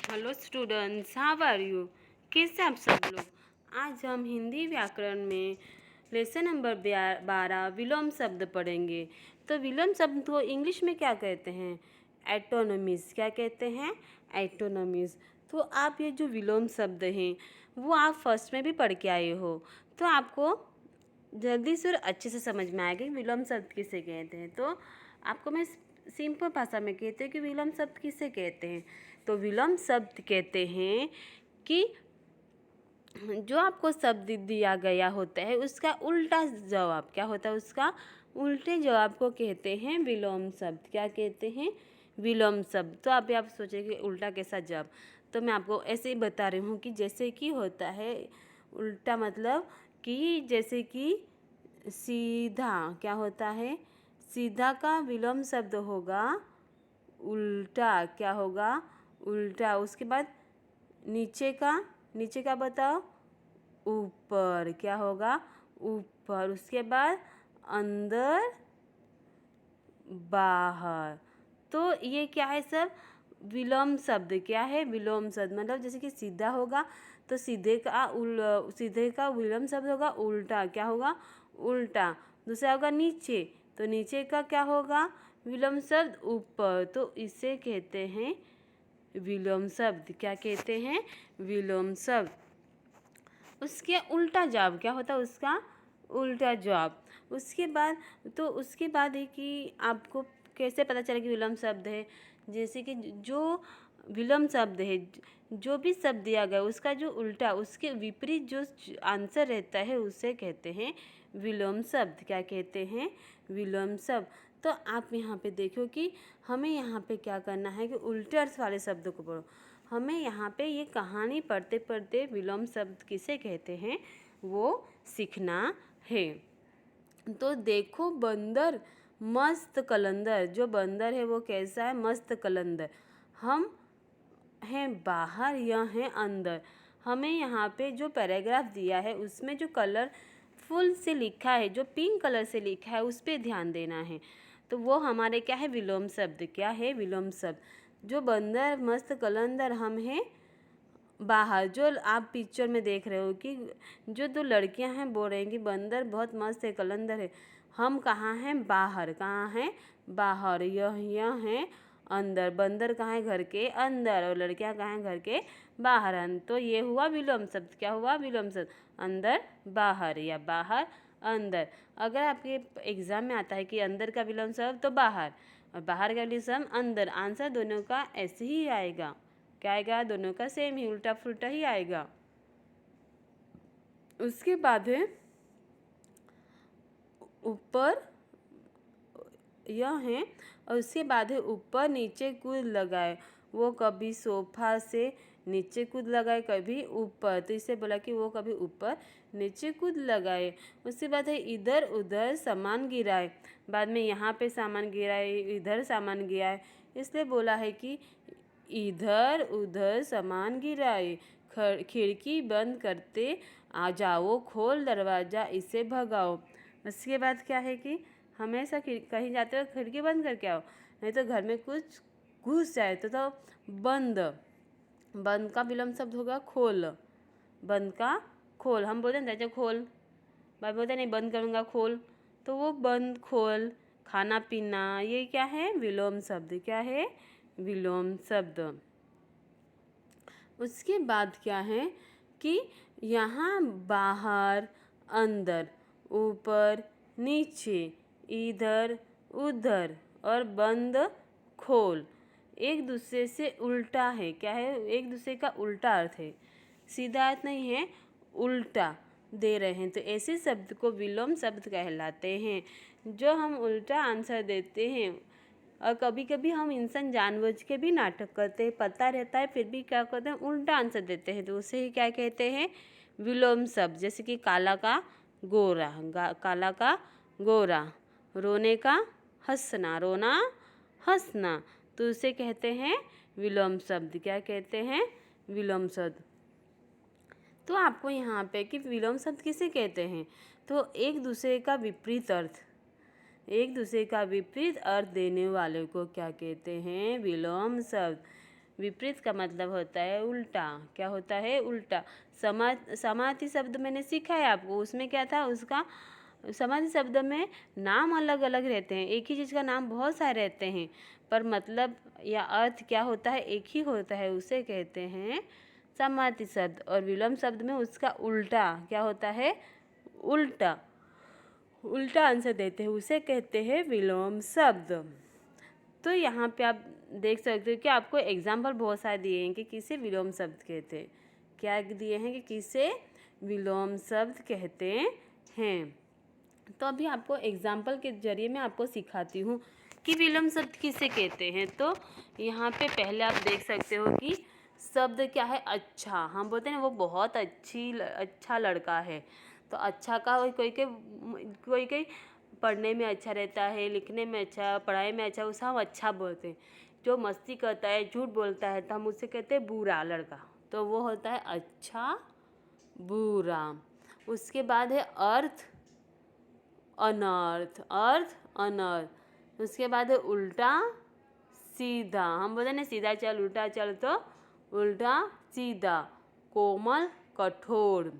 Hello students, how are you. कैसे आप सब लोग। आज हम हिंदी व्याकरण में लेसन नंबर 12 विलोम शब्द पढ़ेंगे। तो विलोम शब्द को इंग्लिश में क्या कहते हैं? एटोनमीज। क्या कहते हैं? एटोनमीज। तो आप ये जो विलोम शब्द हैं वो आप फर्स्ट में भी पढ़ के आए हो, तो आपको जल्दी से और अच्छे से समझ में आएगा कि विलोम शब्द किसे कहते हैं। तो आपको मैं सिंपल भाषा में कहते हैं कि विलोम शब्द किसे कहते हैं। तो विलोम शब्द कहते हैं कि जो आपको शब्द दिया गया होता है उसका उल्टा जवाब क्या होता है, उसका उल्टे जवाब को कहते हैं विलोम शब्द। क्या कहते हैं? विलोम शब्द। तो आप सोचेंगे उल्टा कैसा जवाब, तो मैं आपको ऐसे ही बता रही हूँ कि जैसे कि होता है उल्टा, मतलब कि जैसे कि सीधा क्या होता है, सीधा का विलोम शब्द होगा उल्टा। क्या होगा? उल्टा। उसके बाद नीचे का बताओ, ऊपर। क्या होगा? ऊपर। उसके बाद अंदर, बाहर। तो ये क्या है सब? विलोम शब्द। क्या है? विलोम शब्द। मतलब जैसे कि सीधा होगा तो सीधे का विलोम शब्द होगा उल्टा। क्या होगा? उल्टा। दूसरा होगा नीचे, तो नीचे का क्या होगा? विलोम शब्द ऊपर। तो इसे कहते हैं विलोम शब्द। क्या कहते हैं? विलोम शब्द। उसके उल्टा जवाब क्या होता है? उसका उल्टा जवाब। उसके बाद है कि आपको कैसे पता चले कि विलोम शब्द है। जैसे कि जो विलोम शब्द है, जो भी शब्द दिया गया उसका जो उल्टा, उसके विपरीत जो आंसर रहता है उसे कहते हैं विलोम शब्द। क्या कहते हैं? विलोम शब्द। तो आप यहाँ पे देखो कि हमें यहाँ पे क्या करना है कि उल्टे अर्थ वाले शब्दों को पढ़ो। हमें यहाँ पे ये कहानी पढ़ते पढ़ते विलोम शब्द किसे कहते हैं वो सीखना है। तो देखो बंदर मस्त कलंदर। जो बंदर है वो कैसा है? मस्त कलंदर। हम हैं बाहर, यह है अंदर। हमें यहाँ पे जो पैराग्राफ दिया है उसमें जो कलर फुल से लिखा है, जो पिंक कलर से लिखा है उस पर ध्यान देना है। तो वो हमारे क्या है? विलोम शब्द। क्या है? विलोम शब्द। जो बंदर मस्त कलंदर, हम हैं बाहर। जो आप पिक्चर में देख रहे हो कि जो दो लड़कियां हैं बोल रही हैं कि बंदर बहुत मस्त है, कलंदर है। हम कहाँ हैं? बाहर। कहाँ हैं? बाहर। यह है अंदर। बंदर कहाँ है? घर के अंदर। और लड़कियां कहाँ हैं? घर के बाहर। तो ये हुआ विलोम शब्द। क्या हुआ? विलोम शब्द। अंदर बाहर या बाहर अंदर। अगर आपके एग्जाम में आता है कि अंदर का विलोम शब्द तो बाहर, और बाहर का विलोम शब्द अंदर, आंसर दोनों का ऐसे ही आएगा। क्या आएगा? दोनों का सेम ही, उल्टा फुल्टा ही आएगा। उसके बाद है ऊपर, यह है। और उसके बाद है ऊपर नीचे कूद लगाए। वो कभी सोफा से नीचे कूद लगाए, कभी ऊपर। तो इसे बोला कि वो कभी ऊपर नीचे कूद लगाए। उसके बाद है इधर उधर सामान गिराए। बाद में यहाँ पे सामान गिराए, इधर सामान गिराए, इसलिए बोला है कि इधर उधर सामान गिराए। खिड़की बंद करते आ जाओ, खोल दरवाज़ा इसे भगाओ। उसके बाद क्या है कि हमेशा कहीं जाते हो खिड़की बंद करके आओ, नहीं तो घर में कुछ घुस जाए। तो बंद। बंद का विलोम शब्द होगा खोल। बंद का खोल। हम बोलते हैं दरवाजा खोल, बाबा बोलते नहीं बंद करूँगा खोल, तो वो बंद खोल। खाना पीना, ये क्या है? विलोम शब्द। क्या है? विलोम शब्द। उसके बाद क्या है कि यहाँ बाहर अंदर, ऊपर नीचे, इधर उधर और बंद खोल एक दूसरे से उल्टा है। क्या है? एक दूसरे का उल्टा अर्थ है, सीधा अर्थ नहीं है, उल्टा दे रहे हैं। तो ऐसे शब्द को विलोम शब्द कहलाते हैं। जो हम उल्टा आंसर देते हैं, और कभी कभी हम इंसान जानबूझ के भी नाटक करते हैं, पता रहता है फिर भी क्या करते हैं? उल्टा आंसर देते हैं। तो उसे ही क्या कहते हैं? विलोम शब्द। जैसे कि काला का गोरा, काला का गोरा, रोने का हंसना, रोना हंसना, तो उसे कहते हैं विलोम शब्द। क्या कहते हैं? विलोम शब्द। तो आपको यहाँ पे कि विलोम शब्द किसे कहते हैं, तो एक दूसरे का विपरीत अर्थ, एक दूसरे का विपरीत अर्थ देने वाले को क्या कहते हैं? विलोम शब्द। विपरीत का मतलब होता है उल्टा। क्या होता है? उल्टा। समार्थी शब्द मैंने सीखा है आपको, उसमें क्या था उसका, समार्थी शब्द में नाम अलग अलग रहते हैं, एक ही चीज़ का नाम बहुत सारे रहते हैं, पर मतलब या अर्थ क्या होता है, एक ही होता है, उसे कहते हैं समार्थी शब्द। और विलोम शब्द में उसका उल्टा क्या होता है? उल्टा। उल्टा आंसर देते हैं, उसे कहते हैं विलोम शब्द। तो यहाँ पे आप देख सकते हो कि आपको एग्जाम्पल बहुत सारे दिए हैं कि किसे विलोम शब्द कहते हैं। क्या दिए हैं कि किसे विलोम शब्द कहते हैं। तो अभी आपको एग्जाम्पल के जरिए मैं आपको सिखाती हूँ कि विलोम शब्द किसे कहते हैं। तो यहाँ पे पहले आप देख सकते हो कि शब्द क्या है? अच्छा। हम बोलते हैं ना वो बहुत अच्छा लड़का है। तो अच्छा का कोई कोई पढ़ने में अच्छा रहता है, लिखने में अच्छा, पढ़ाई में अच्छा, उसे हम अच्छा बोलते हैं। जो मस्ती करता है, झूठ बोलता है, तो हम उसे कहते हैं बुरा लड़का। तो वो होता है अच्छा बुरा। उसके बाद है अर्थ अनर्थ। अर्थ अनर्थ। उसके बाद है उल्टा सीधा। हम बोलते हैं ना सीधा चल उल्टा चल, तो उल्टा सीधा। कोमल कठोर।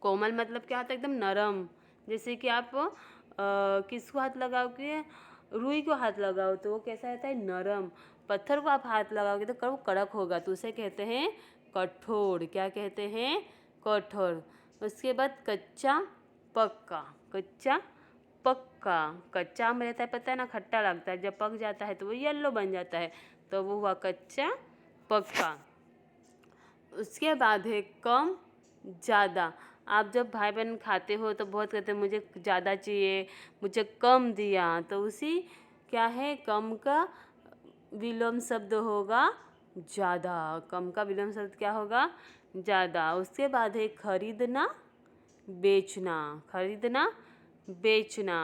कोमल मतलब क्या होता है? एकदम नरम। जैसे कि आप किसको हाथ लगाओगे? रुई को हाथ लगाओ तो वो कैसा रहता है? नरम। पत्थर को आप हाथ लगाओगे तो वो कड़क होगा, तो उसे कहते हैं कठोर। क्या कहते हैं? कठोर। उसके बाद कच्चा पक्का। कच्चा पक्का। कच्चा में रहता है, पता है ना, खट्टा लगता है, जब पक जाता है तो वो येलो बन जाता है, तो वो हुआ कच्चा पक्का। उसके बाद है कम ज़्यादा। आप जब भाई बहन खाते हो तो बहुत कहते हैं मुझे ज़्यादा चाहिए, मुझे कम दिया, तो उसी क्या है? कम का विलोम शब्द होगा ज़्यादा। कम का विलोम शब्द क्या होगा? ज़्यादा। उसके बाद है खरीदना बेचना। खरीदना बेचना।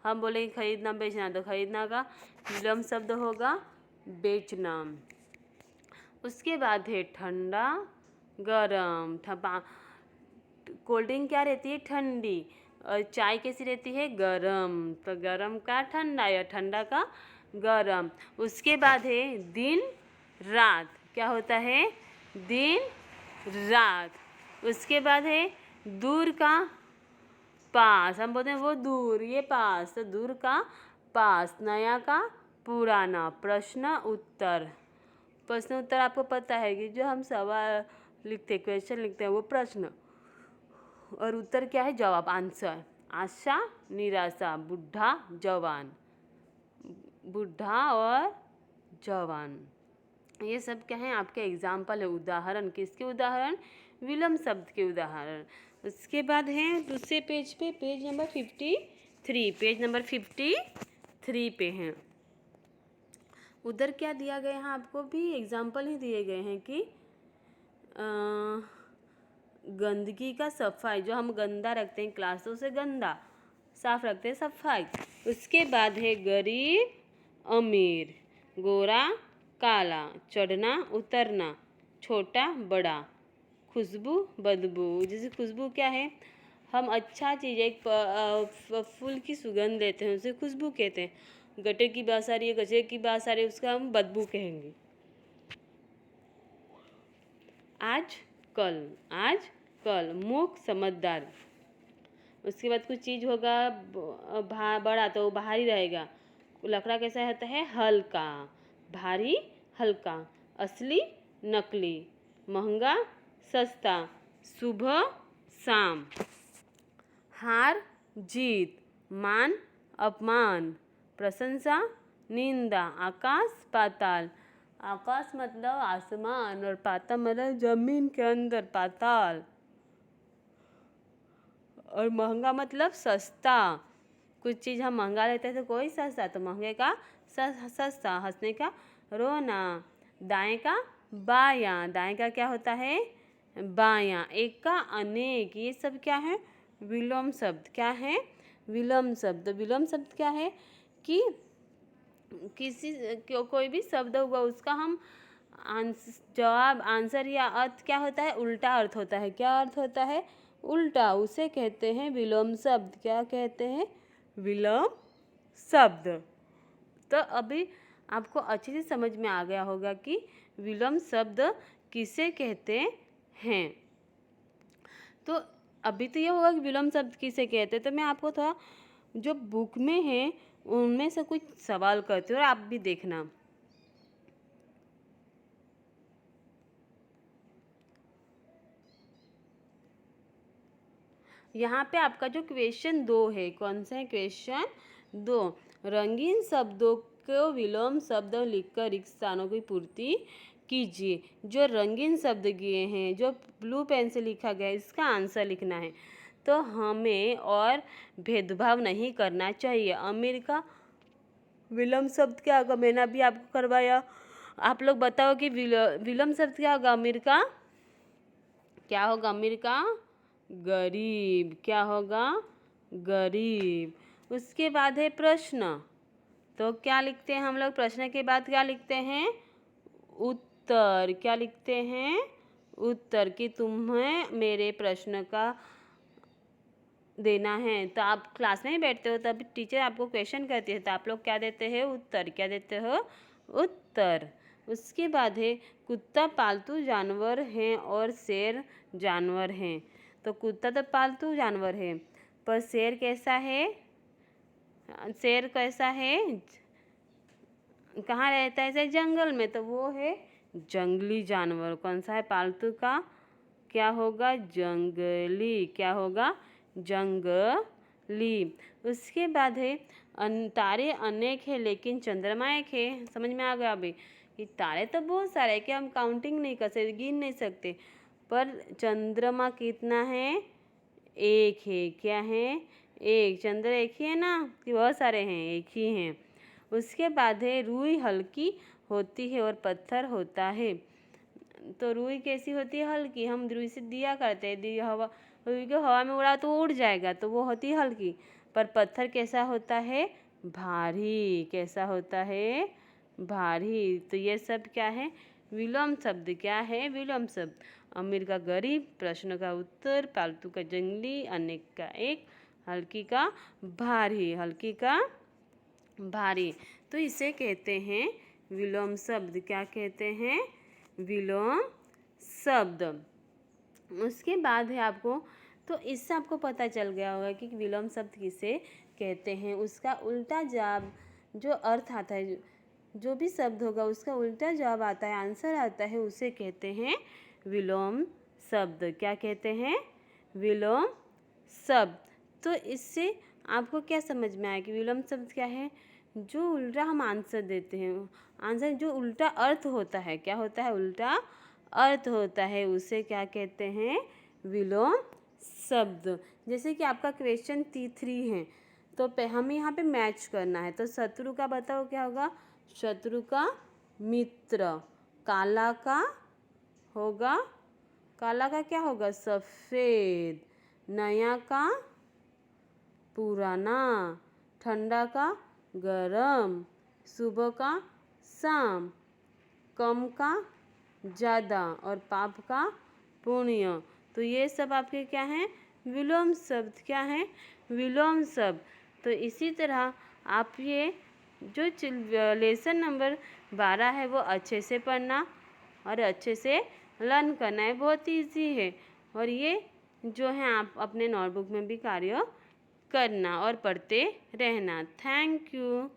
हम बोलेंगे खरीदना बेचना, तो खरीदना का विलोम शब्द होगा बेचना। उसके बाद है ठंडा गरम। कोल्ड ड्रिंक क्या रहती है? ठंडी। और चाय कैसी रहती है? गरम। तो गरम का ठंडा या ठंडा का गरम। उसके बाद है दिन रात। क्या होता है? दिन रात। उसके बाद है दूर का पास। हम बोलते हैं वो दूर, ये पास, तो दूर का पास। नया का पुराना। प्रश्न उत्तर। प्रश्न उत्तर आपको पता है कि जो हम सवाल लिखते हैं, क्वेश्चन लिखते हैं, वो प्रश्न, और उत्तर क्या है? जवाब, आंसर। आशा निराशा। बुढ़ा जवान। बुढ़ा और जवान, ये सब क्या है? आपके एग्जाम्पल है, उदाहरण। किसके उदाहरण? विलोम शब्द के उदाहरण। उसके बाद है दूसरे पेज पे, पेज नंबर 53। पेज नंबर 53 पे हैं। उधर क्या दिया गया है? आपको भी एग्जाम्पल ही दिए गए हैं कि गंदगी का सफाई। जो हम गंदा रखते हैं क्लास, तो उसे गंदा, साफ रखते हैं सफाई। उसके बाद है गरीब अमीर, गोरा काला, चढ़ना उतरना, छोटा बड़ा, खुशबू बदबू। जैसे खुशबू क्या है? हम अच्छा चीज़, एक फूल की सुगंध लेते हैं, उसे खुशबू कहते हैं। गटर की बात आ रही है, कचरे की बात आ रही है, उसका हम बदबू कहेंगे। आज कल मूक समझदार। उसके बाद कुछ चीज़ होगा बड़ा, तो वो बाहरी रहेगा। लकड़ा कैसा होता है? हल्का। भारी हल्का। असली नकली। महंगा सस्ता। सुबह शाम। हार जीत। मान अपमान। प्रशंसा निंदा। आकाश पाताल। आकाश मतलब आसमान, और पाताल मतलब जमीन के अंदर, पाताल। और महंगा मतलब सस्ता। कुछ चीज़ हम महंगा लेते हैं तो कोई सस्ता, तो महंगे का सस्ता। हंसने का रोना। दाएं का बायां। दाएं का क्या होता है? बायां। एक का अनेक। ये सब क्या है? विलोम शब्द। क्या है? विलोम शब्द। विलोम शब्द क्या है कि कोई भी शब्द हुआ, उसका हम जवाब, आंसर या अर्थ क्या होता है? उल्टा अर्थ होता है। क्या अर्थ होता है? उल्टा। उसे कहते हैं विलोम शब्द। क्या कहते हैं? विलोम शब्द। तो अभी आपको अच्छे से समझ में आ गया होगा कि विलोम शब्द किसे कहते हैं। तो अभी तो ये होगा कि विलोम शब्द किसे कहते हैं, तो मैं आपको थोड़ा जो बुक में है उनमें से कुछ सवाल करती हूँ और आप भी देखना। यहाँ पे आपका जो क्वेश्चन 2 है, कौन सा है क्वेश्चन 2, रंगीन शब्दों को विलोम शब्द लिखकर रिक्त स्थानों की पूर्ति कीजिए। जो रंगीन शब्द दिए हैं, जो ब्लू पेन से लिखा गया है, इसका आंसर लिखना है। तो हमें और भेदभाव नहीं करना चाहिए। अमीर का विलोम शब्द क्या होगा, मैंने अभी आपको करवाया। आप लोग बताओ कि विलोम शब्द क्या होगा अमीर का, क्या होगा अमीर का, गरीब। क्या होगा, गरीब। उसके बाद है प्रश्न, तो क्या लिखते हैं हम लोग प्रश्न के बाद, क्या लिखते हैं, उत्तर। क्या लिखते हैं, उत्तर, कि तुम्हें मेरे प्रश्न का देना है। तो आप क्लास में ही बैठते हो, तब टीचर आपको क्वेश्चन करती है, तो आप लोग क्या देते हैं, उत्तर। क्या देते हो, उत्तर। उसके बाद है कुत्ता पालतू जानवर है और शेर जानवर है। तो कुत्ता तो पालतू जानवर है, पर शेर कैसा है, शेर कैसा है, कहाँ रहता है, ऐसे जंगल में, तो वो है जंगली जानवर। कौन सा है पालतू का, क्या होगा, जंगली। क्या होगा, जंगली। उसके बाद है तारे अनेक है लेकिन चंद्रमा एक है। समझ में आ गया अभी कि तारे तो बहुत सारे हैं कि हम काउंटिंग नहीं कर सकते, गिन नहीं सकते, पर चंद्रमा कितना है, एक है। क्या है, एक। चंद्र एक ही है ना कि बहुत सारे हैं, एक ही हैं। उसके बाद है रुई हल्की होती है और पत्थर होता है। तो रुई कैसी होती है, हल्की। हम रुई से दिया करते हैं, रुई को हवा में उड़ा तो उड़ जाएगा, तो वो होती है हल्की। पर पत्थर कैसा होता है, भारी। कैसा होता है, भारी। तो ये सब क्या है, विलोम शब्द। क्या है, विलोम शब्द। अमीर का गरीब, प्रश्न का उत्तर, पालतू का जंगली, अनेक का एक, हल्की का भारी। हल्की का भारी। तो इसे कहते हैं विलोम शब्द। क्या कहते हैं, विलोम शब्द। उसके बाद है आपको, तो इससे आपको पता चल गया होगा कि विलोम शब्द किसे कहते हैं। उसका उल्टा जवाब जो अर्थ आता है, जो भी शब्द होगा उसका उल्टा जवाब आता है, आंसर आता है, उसे कहते हैं विलोम शब्द। क्या कहते हैं, विलोम शब्द। तो इससे आपको क्या समझ में आया कि विलोम शब्द क्या है, जो उल्टा हम आंसर देते हैं, आंसर जो उल्टा अर्थ होता है, क्या होता है, उल्टा अर्थ होता है, उसे क्या कहते हैं, विलोम शब्द। जैसे कि आपका क्वेश्चन 3 है, तो हमें यहाँ पे मैच करना है। तो शत्रु का बताओ क्या होगा, शत्रु का मित्र। काला का होगा, काला का क्या होगा, सफ़ेद। नया का पुराना, ठंडा का गरम, सुबह का शाम, कम का ज़्यादा और पाप का पुण्य। तो ये सब आपके क्या हैं, विलोम शब्द। क्या हैं, विलोम शब्द। तो इसी तरह आप ये जो लेसन नंबर 12 है वो अच्छे से पढ़ना और अच्छे से लर्न करना है, बहुत इजी है। और ये जो है आप अपने नोटबुक में भी कार्य करना और पढ़ते रहना। Thank you.